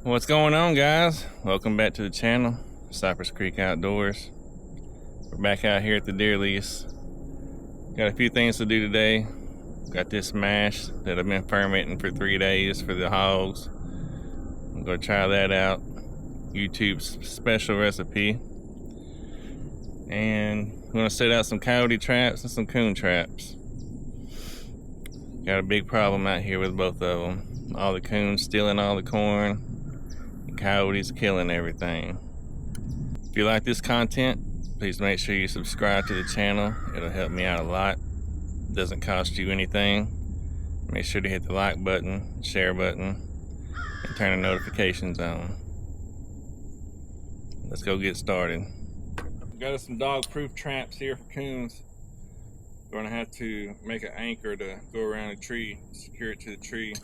What's going on, guys? Welcome back to the channel, Cypress Creek Outdoors. We're back out here at the deer lease. Got a few things to do today. Got this mash that I've been fermenting for 3 days for the hogs. I'm gonna try that out. YouTube's special recipe. And I'm gonna set out some coyote traps and some coon traps. Got a big problem out here with both of them. All the coons stealing all the corn. Coyotes killing everything. If you like this content, please make sure you subscribe to the channel. It'll help me out a lot. It doesn't cost you anything. Make sure to hit the like button, share button, and turn the notifications on. Let's go get started. Got us some dog-proof traps here for coons. Gonna have to make an anchor to go around a tree, secure it to the tree,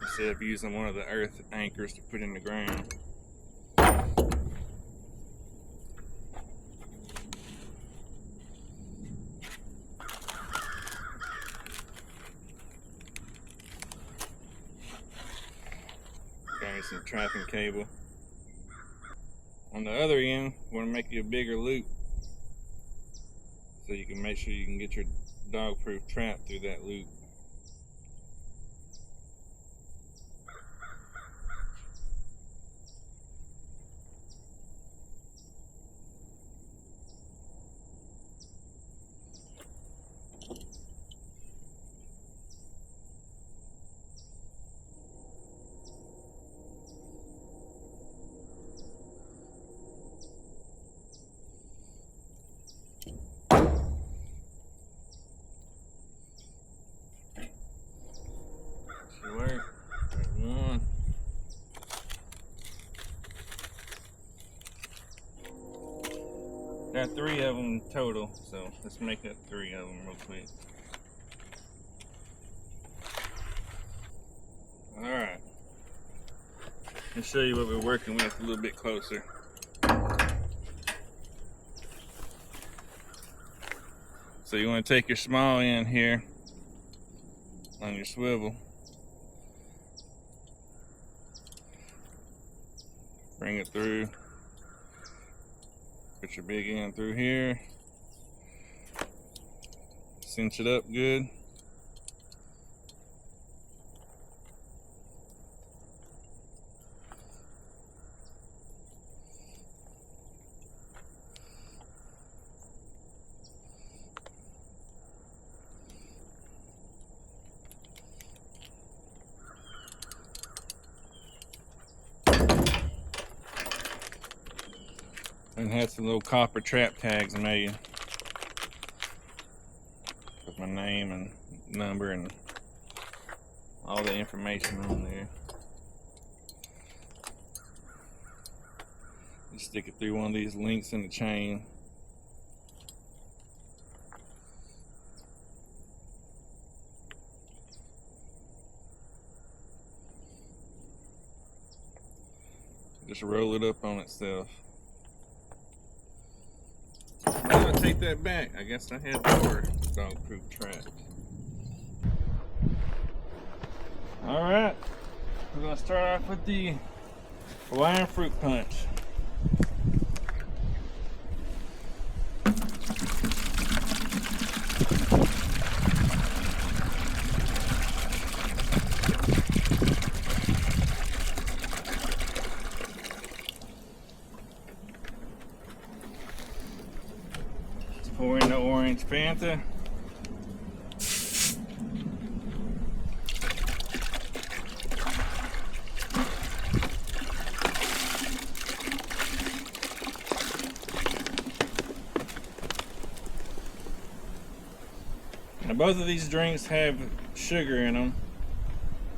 instead of using one of the earth anchors to put in the ground. Got me some trapping cable. On the other end, we want to make you a bigger loop so you can make sure you can get your dog-proof trap through that loop. Got 3 of them total, so let's make up 3 of them real quick. Alright, let's show you what we're working with a little bit closer. So you want to take your small end here on your swivel, bring it through. Put your big end through here, cinch it up good. And had some little copper trap tags made with my name and number and all the information on there. Just stick it through one of these links in the chain. Just roll it up on itself. I'm gonna take that back. I guess I had more dog-proof traps. Alright, we're gonna start off with the Hawaiian fruit punch. Pour in the orange Fanta. Now both of these drinks have sugar in them,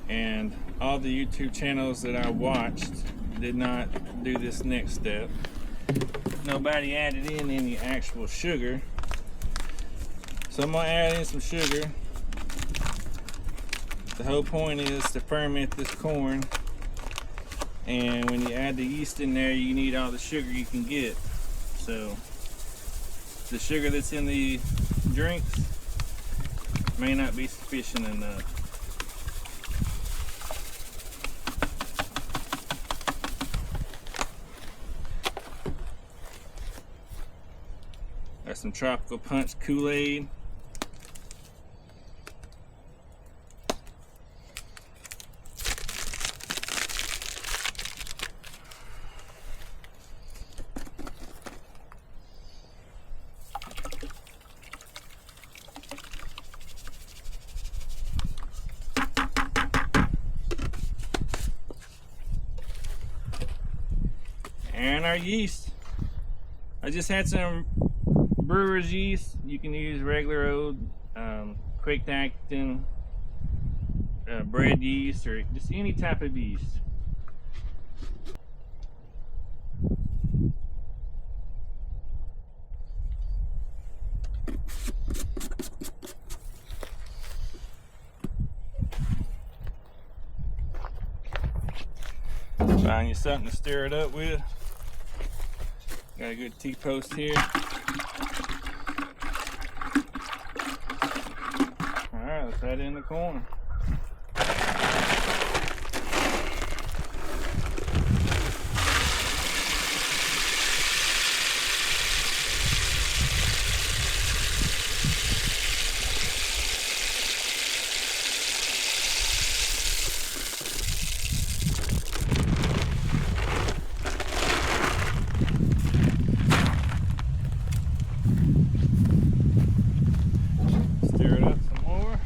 and all the YouTube channels that I watched did not do this next step. Nobody added in any actual sugar. So I'm gonna add in some sugar. The whole point is to ferment this corn, and when you add the yeast in there, you need all the sugar you can get. So the sugar that's in the drinks may not be sufficient enough. Got some tropical punch Kool-Aid. And our yeast. I just had some brewer's yeast. You can use regular old quick acting bread yeast or just any type of yeast. Find you something to stir it up with. Got a good T-post here. Alright, let's add in the corn. Stir it up some more.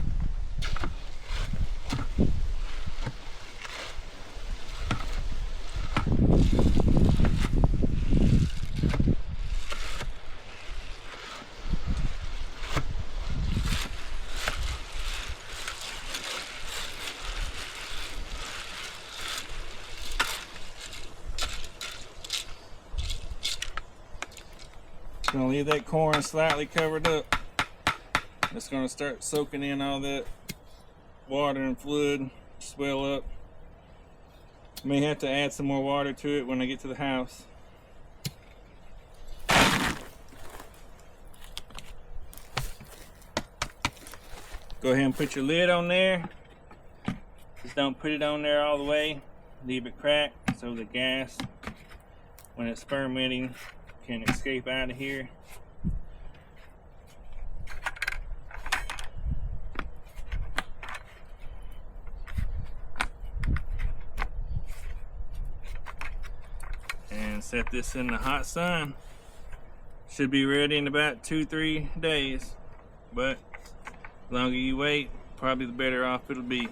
Gonna leave that corn slightly covered up. It's gonna start soaking in all that water and fluid, swell up. May have to add some more water to it when I get to the house. Go ahead and put your lid on there. Just don't put it on there all the way. Leave it cracked so the gas, when it's fermenting, can escape out of here. And set this in the hot sun. Should be ready in about 2-3 days, but the longer you wait, probably the better off it'll be.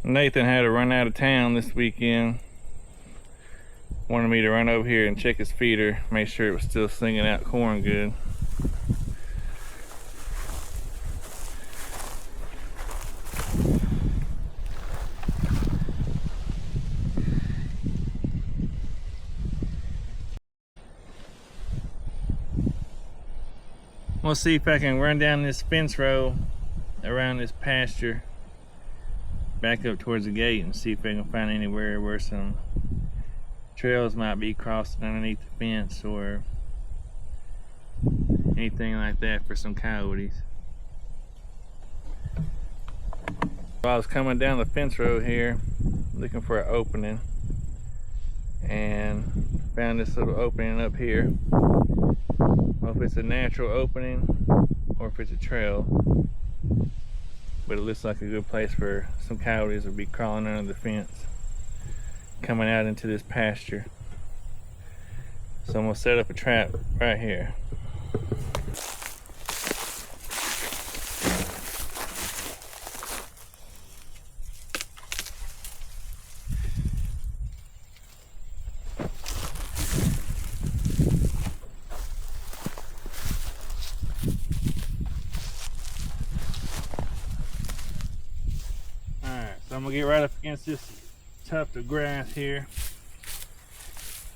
Nathan had to run out of town this weekend. Wanted me to run over here and check his feeder, make sure it was still singing out corn good. I'm gonna see if I can run down this fence row around this pasture back up towards the gate and see if I can find anywhere where some trails might be crossing underneath the fence or anything like that for some coyotes. So I was coming down the fence road here looking for an opening and found this little opening up here. I don't know if it's a natural opening or if it's a trail, but it looks like a good place for some coyotes to be crawling under the fence, coming out into this pasture. So I'm gonna set up a trap right here. So I'm gonna get right up against this tuft of grass here.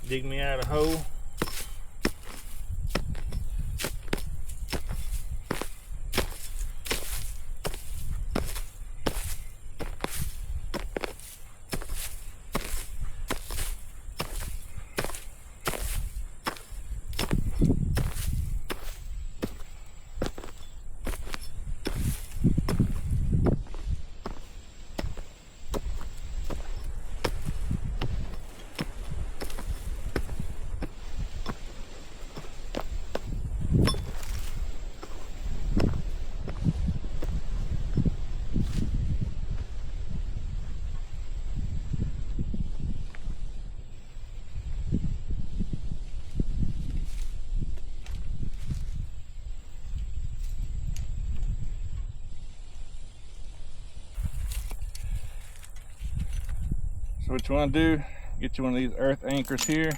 Dig me out a hole. So what you want to do, get you one of these earth anchors here.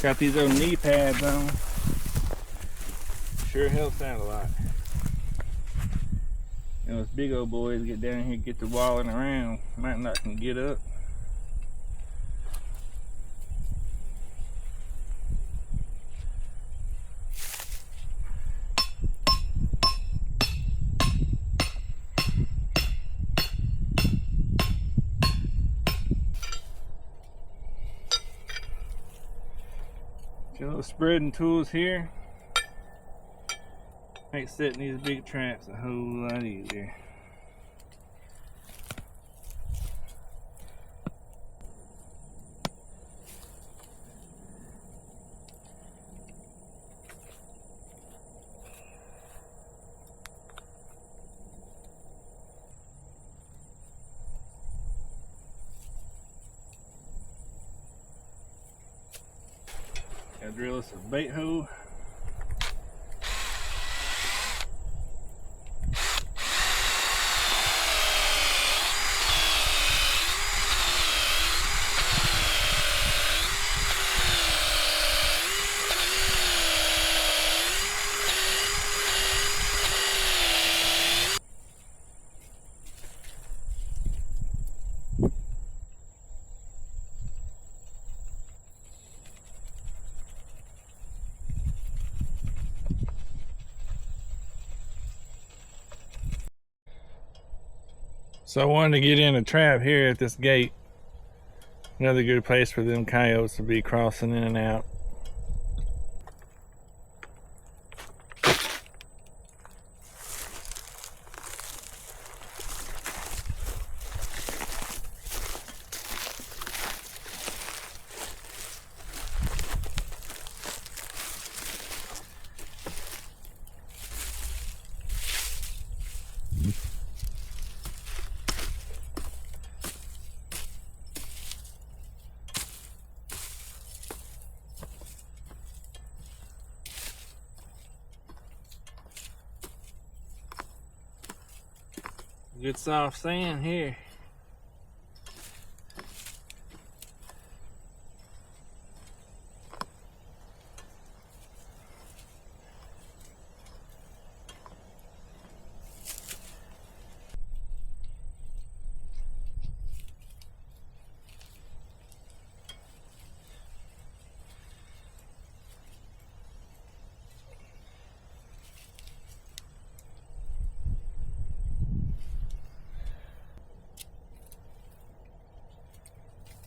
Got these little knee pads on. Sure helps out a lot. You know, those big old boys get down here, get to walling around, might not can get up. Your little spreading tools here makes setting these big traps a whole lot easier. Gotta drill us a bait hole. So I wanted to get in a trap here at this gate. Another good place for them coyotes to be crossing in and out. Good soft sand here.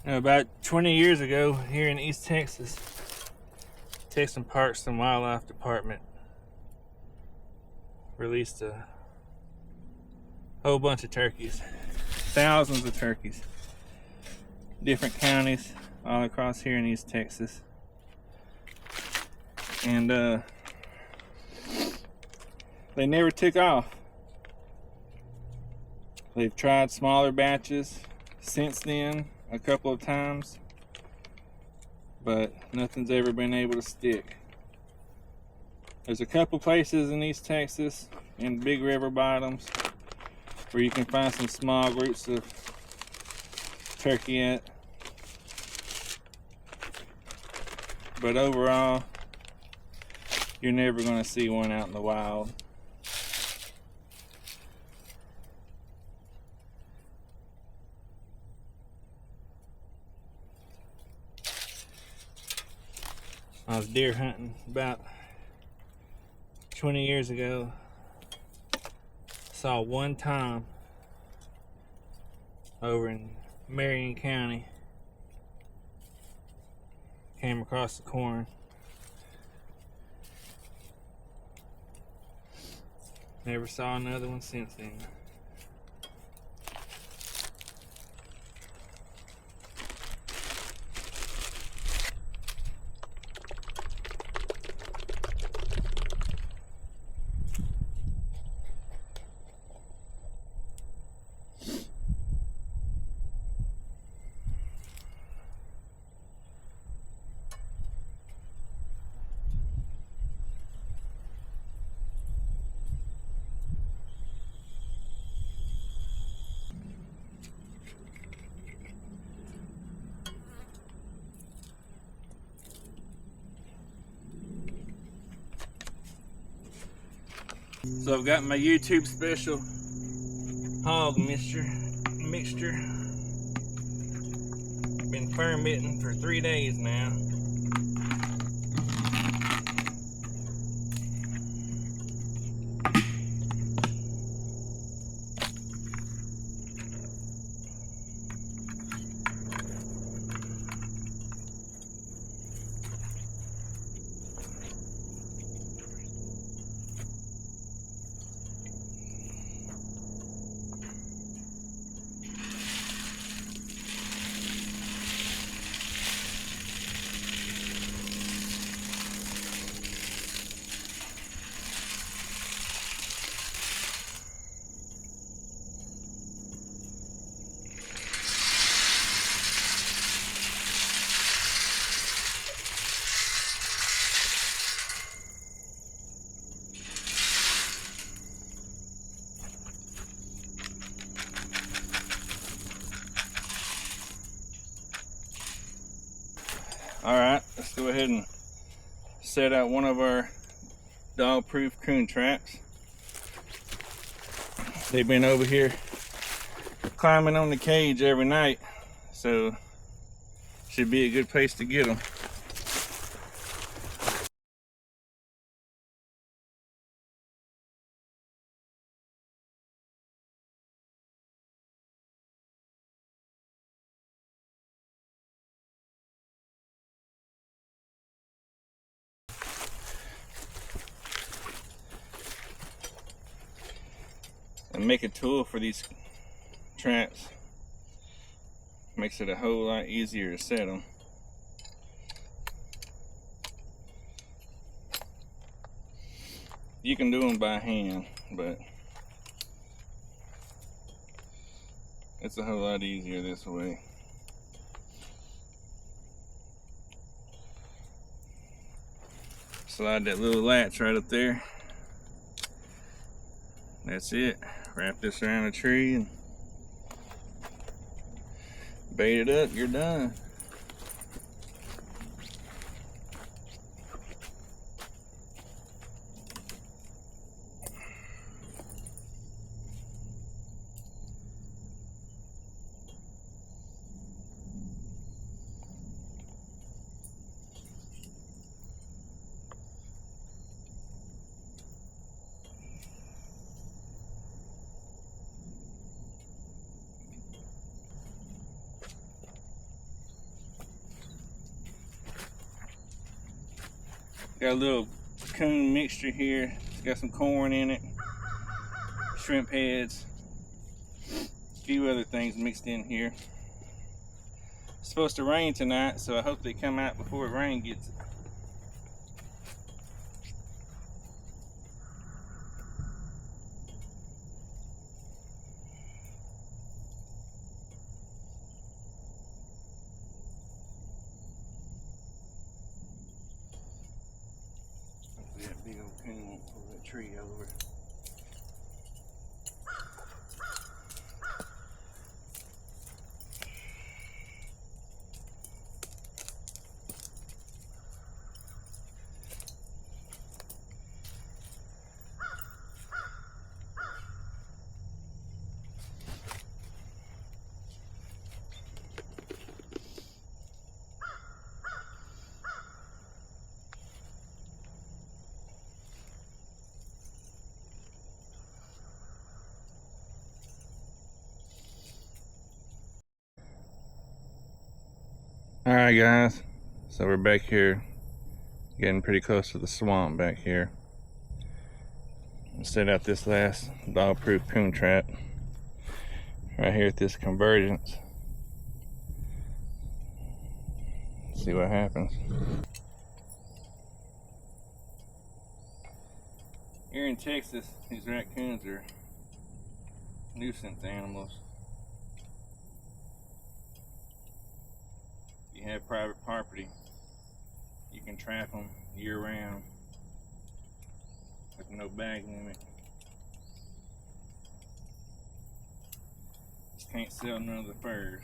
About 20 years ago, here in East Texas, Texas Parks and Wildlife Department released a whole bunch of turkeys, thousands of turkeys, different counties all across here in East Texas. And they never took off. They've tried smaller batches since then a couple of times, but nothing's ever been able to stick. There's a couple places in East Texas in big river bottoms where you can find some small groups of turkey at, but overall you're never going to see one out in the wild. I was deer hunting about 20 years ago. Saw one time over in Marion County. Came across the corn. Never saw another one since then. So I've got my YouTube special hog mixture. Been fermenting for 3 days now. Alright, let's go ahead and set out one of our dog-proof coon traps. They've been over here climbing on the cage every night, so should be a good place to get them. And make a tool for these traps makes it a whole lot easier to set them. You can do them by hand, but it's a whole lot easier this way. Slide that little latch right up there. That's it. Wrap this around a tree and bait it up, you're done. Got a little coon mixture here. It's got some corn in it, shrimp heads, a few other things mixed in here. It's supposed to rain tonight, so I hope they come out before the rain gets it. Hopefully that big old coon won't pull that tree over. Alright guys, so we're back here, getting pretty close to the swamp back here. I set out this last dog-proof coon trap right here at this convergence. See what happens. Here in Texas, these raccoons are nuisance animals. If you have private property, you can trap them year round with no bag limit. Just can't sell none of the furs.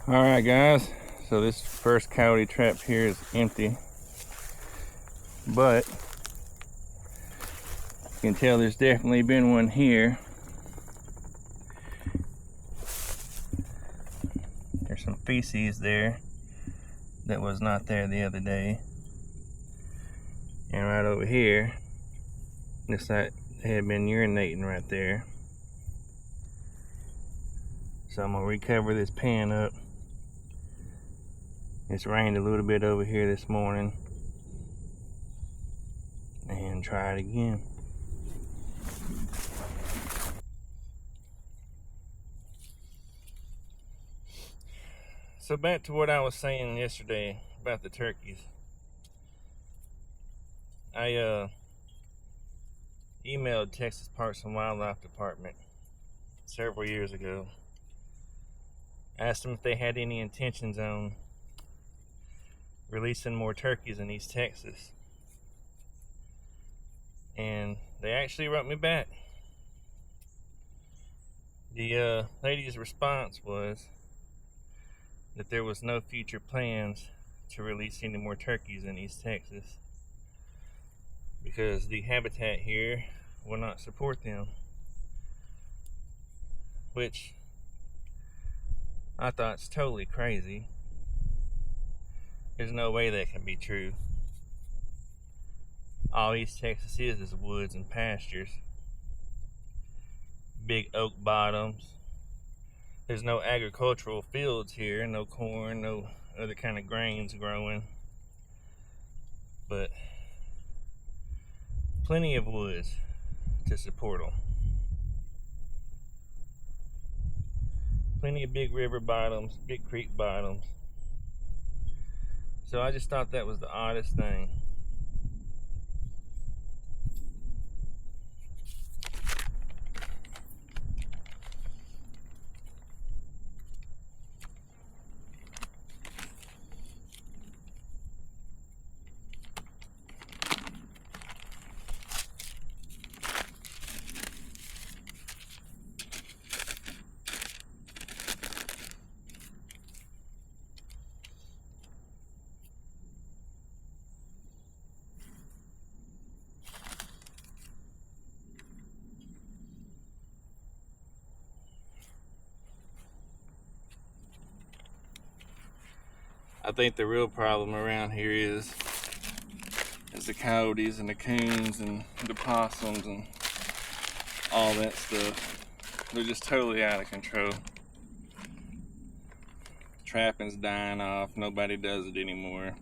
Alright guys, so this first coyote trap here is empty, but you can tell there's definitely been one here. There's some feces there that was not there the other day. And right over here, looks like they had been urinating right there. So I'm gonna recover this pan up. It's rained a little bit over here this morning. And try it again. So back to what I was saying yesterday about the turkeys. I emailed Texas Parks and Wildlife Department several years ago. Asked them if they had any intentions on releasing more turkeys in East Texas. And they actually wrote me back. The lady's response was that there was no future plans to release any more turkeys in East Texas because the habitat here will not support them, which I thought's totally crazy. There's no way that can be true. All East Texas is woods and pastures. Big oak bottoms. There's no agricultural fields here, no corn, no other kind of grains growing. But plenty of woods to support them. Plenty of big river bottoms, big creek bottoms. So I just thought that was the oddest thing. I think the real problem around here is the coyotes and the coons and the possums and all that stuff. They're just totally out of control. Trapping's dying off. Nobody does it anymore.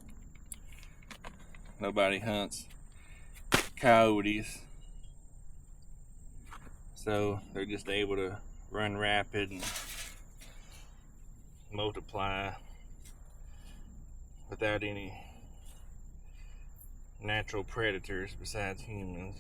Nobody hunts coyotes. So they're just able to run rapid and multiply without any natural predators besides humans.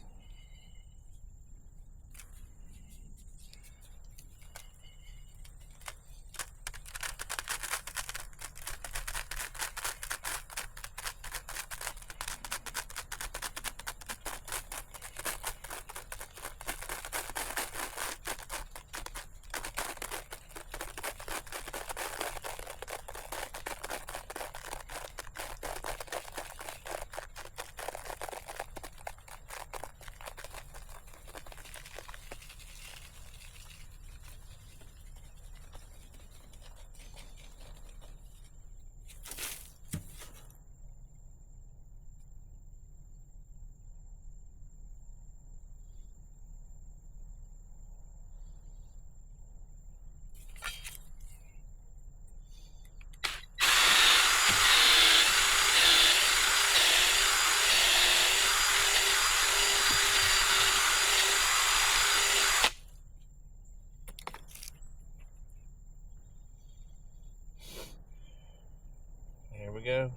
There we go.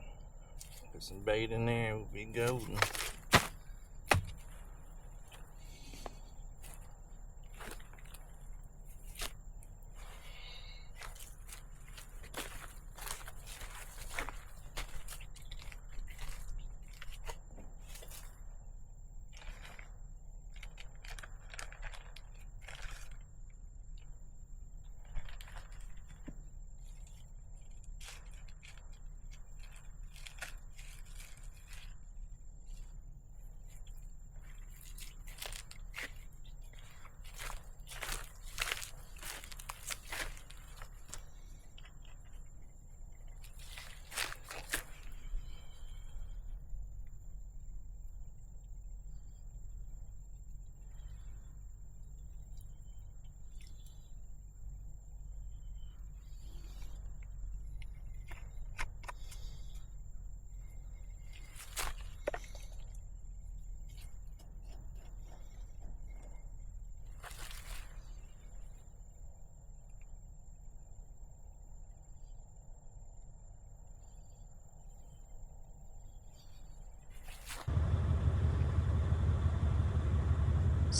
Put some bait in there, we'll be golden.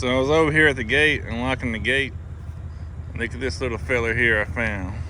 So I was over here at the gate, unlocking the gate. Look at this little fella here I found.